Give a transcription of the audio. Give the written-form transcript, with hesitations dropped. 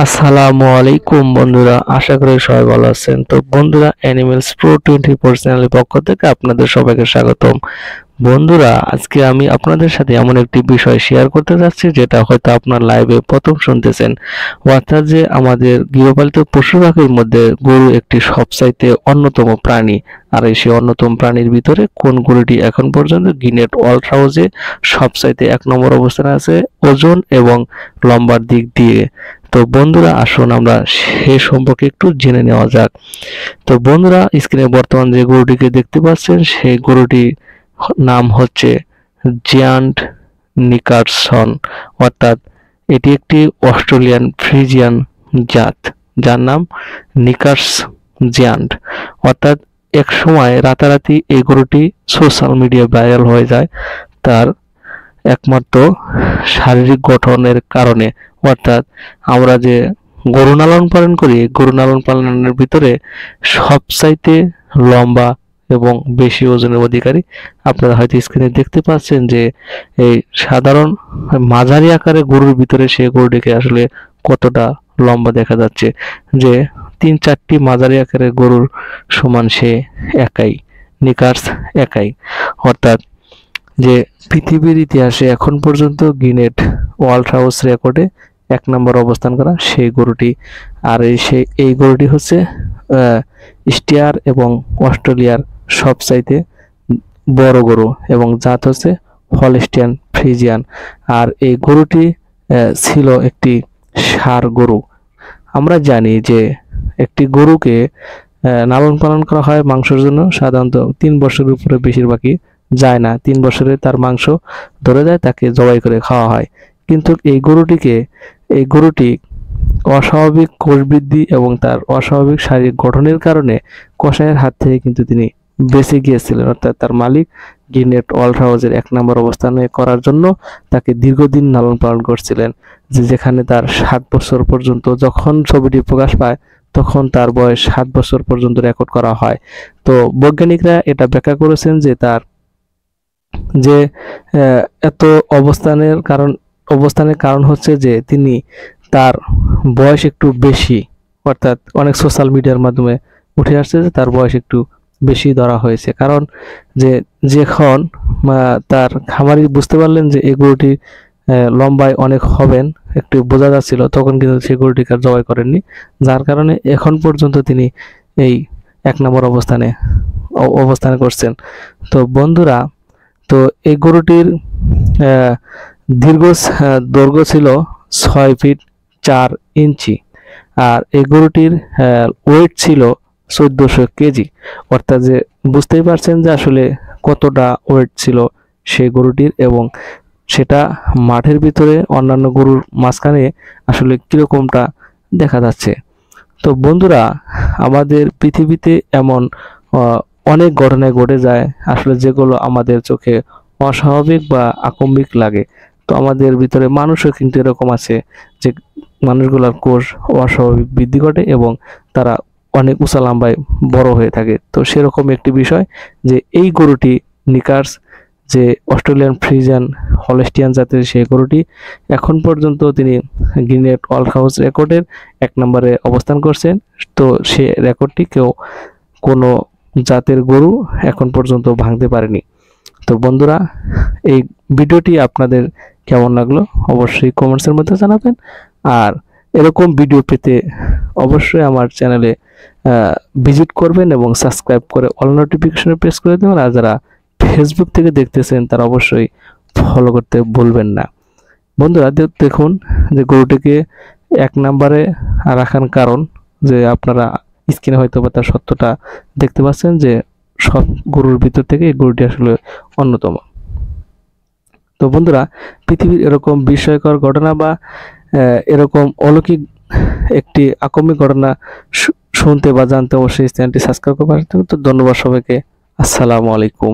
আসসালামু আলাইকুম বন্ধুরা, আশা করি সবাই ভালো আছেন। তো বন্ধুরা, অ্যানিমেলস প্রো 24 চ্যানেলের পক্ষ থেকে আপনাদের সবাইকে স্বাগতম। বন্ধুরা, আজকে আমি আপনাদের সাথে এমন একটি বিষয় শেয়ার করতে যাচ্ছি যেটা হয়তো আপনার লাইভে প্রথম শুনতেছেন। অর্থাৎ যে আমাদের গৃহপালিত পশু পাখির মধ্যে গরু একটি সবচাইতে অন্যতম প্রাণী। আর সেই অন্যতম প্রাণীর ভিতরে কোন গরুটি এখন পর্যন্ত গিনেস ওয়ার্ল্ড হাউসে সবচাইতে 1 নম্বর অবস্থানে আছে ওজন এবং লম্বার দিক দিয়ে। তো বন্ধুরা, আসুন আমরা সে সম্পর্কে একটু জেনে নেওয়া যাক। তো বন্ধুরা, স্ক্রিনে বর্তমান যে গরুটিকে দেখতে পাচ্ছেন সেই গরুটির নাম হচ্ছে জিয়ান্ট নিকারসন। অর্থাৎ এটি একটি অস্ট্রেলিয়ান ফ্রিজিয়ান জাত, যার নাম নিকার্স জিয়ান্ট। অর্থাৎ এক সময় রাতারাতি এই গরুটি সোশ্যাল মিডিয়া ভাইরাল হয়ে যায় তার একমাত্র শারীরিক গঠনের কারণে। অর্থাৎ আমরা যে গরু লালন পালন করি, গরু লালন পালনের ভিতরে সবচাইতে লম্বা এবং বেশি ওজনের অধিকারী আপনারা হয়তো স্ক্রিনে দেখতে পাচ্ছেন যে এই সাধারণ মাঝারি আকারে গরুর ভিতরে সে গরুটিকে আসলে কতটা লম্বা দেখা যাচ্ছে, যে 3-4টি মাঝারি আকারের গরুর সমান সে একাই, নিকার্স একাই। অর্থাৎ যে পৃথিবীর ইতিহাসে এখন পর্যন্ত গিনেস ওয়ার্ল্ড হাউস রেকর্ডে 1 নম্বর অবস্থান করা সেই গরুটি। আর এই গরুটি হচ্ছে স্টিয়ার এবং অস্ট্রেলিয়ার সবচাইতে বড় গরু এবং জাত হচ্ছে হলস্টিয়ান ফ্রিজিয়ান। আর এই গরুটি ছিল একটি ষাঁড় গরু। আমরা জানি যে একটি গরুকে লালন পালন করা হয় মাংসের জন্য, সাধারণত 3 বছরের উপরে বেশিরভাগই যায় না। 3 বছরে তার মাংস ধরে যায়, তাকে জবাই করে খাওয়া হয়। কিন্তু এই গরুটি অস্বাভাবিক কোষ বৃদ্ধি এবং তার অস্বাভাবিক শারীরিক গঠনের কারণে কসাইয়ের হাত থেকে কিন্তু তিনি বেঁচে গিয়েছিলেন। অর্থাৎ তার মালিক গিনেস ওয়ার্ল্ড হাউসের 1 নম্বর অবস্থানে করার জন্য তাকে দীর্ঘদিন লালন পালন করছিলেন। যেখানে তার 7 বছর পর্যন্ত, যখন ছবিটি প্রকাশ পায় তখন তার বয়স 7 বছর পর্যন্ত রেকর্ড করা হয়। তো বৈজ্ঞানিকরা এটা ব্যাখ্যা করেছেন যে তার যে এত অবস্থানের কারণ হচ্ছে যে তার বয়স একটু বেশি। অর্থাৎ অনেক সোশ্যাল মিডিয়ার মাধ্যমে উঠে আসছে যে তার বয়স একটু বেশি ধরা হয়েছে। কারণ যখন তার খামারি বুঝতে পারলেন যে এই গরুটি লম্বায় অনেক হবেন, একটু বোঝা যাচ্ছিল, তখন কিন্তু সেই গরুটিকে আর জবাই করেননি। যার কারণে এখন পর্যন্ত তিনি এই 1 নম্বর অবস্থানে করছেন। তো বন্ধুরা, তো এই গরুটির দৈর্ঘ্য ছিল 6 ফিট 4 ইঞ্চি। আর এই গরুটির ওয়েট ছিল 1400 কেজি। অর্থাৎ যে বুঝতেই পারছেন যে আসলে কতটা ওয়েট ছিল সেই গরুটির, এবং সেটা মাঠের ভিতরে অন্যান্য গরুর মাঝখানে আসলে কিরকমটা দেখা যাচ্ছে। তো বন্ধুরা, আমাদের পৃথিবীতে এমন অনেক ঘটনা ঘটে যায় আসলে যেগুলো আমাদের চোখে অস্বাভাবিক বা আকম্বিক লাগে। তো আমাদের ভিতরে মানুষও কিন্তু এরকম আছে যে মানুষগুলোর কোষ অস্বাভাবিক বৃদ্ধি ঘটে এবং তারা অনেক উঁচা লম্বায় বড় হয়ে থাকে। তো সেরকম একটি বিষয় যে এই গরুটি নিকার্স, যে অস্ট্রেলিয়ান ফ্রিজিয়ান হলস্টিয়ান জাতের সেই গরুটি এখন পর্যন্ত তিনি গিনেস ওয়ার্ল্ড হাউস রেকর্ডের 1 নম্বরে অবস্থান করছেন। তো সে রেকর্ডটি কোনো জাতের গরু এখন পর্যন্ত ভাঙতে পারেনি। তো বন্ধুরা, এই ভিডিওটি আপনাদের কেমন লাগলো অবশ্যই কমেন্টসের মধ্যে জানাবেন। আর এরকম ভিডিও পেতে অবশ্যই আমার চ্যানেলে ভিজিট করবেন এবং সাবস্ক্রাইব করে অল নোটিফিকেশনে প্রেস করে দেবেন। আর যারা ফেসবুক থেকে দেখতেছেন তারা অবশ্যই ফলো করতে ভুলবেন না। বন্ধুরা, দেখুন যে গরুটিকে 1 নম্বরে রাখার কারণ, যে আপনারা স্ক্রিনে হয়তো বা তার সত্যটা দেখতে পাচ্ছেন যে সব গরুর ভিতর থেকে এই গরুটি আসলে অন্যতম। তো বন্ধুরা, পৃথিবীর এরকম বিস্ময়কর ঘটনা বা এরকম অলৌকিক একটি আকস্মিক ঘটনা শুনতে বা জানতে অবশ্যই চ্যানেলটি সাবস্ক্রাইব করবেন। তো ধন্যবাদ সবাইকে। আসসালামু আলাইকুম।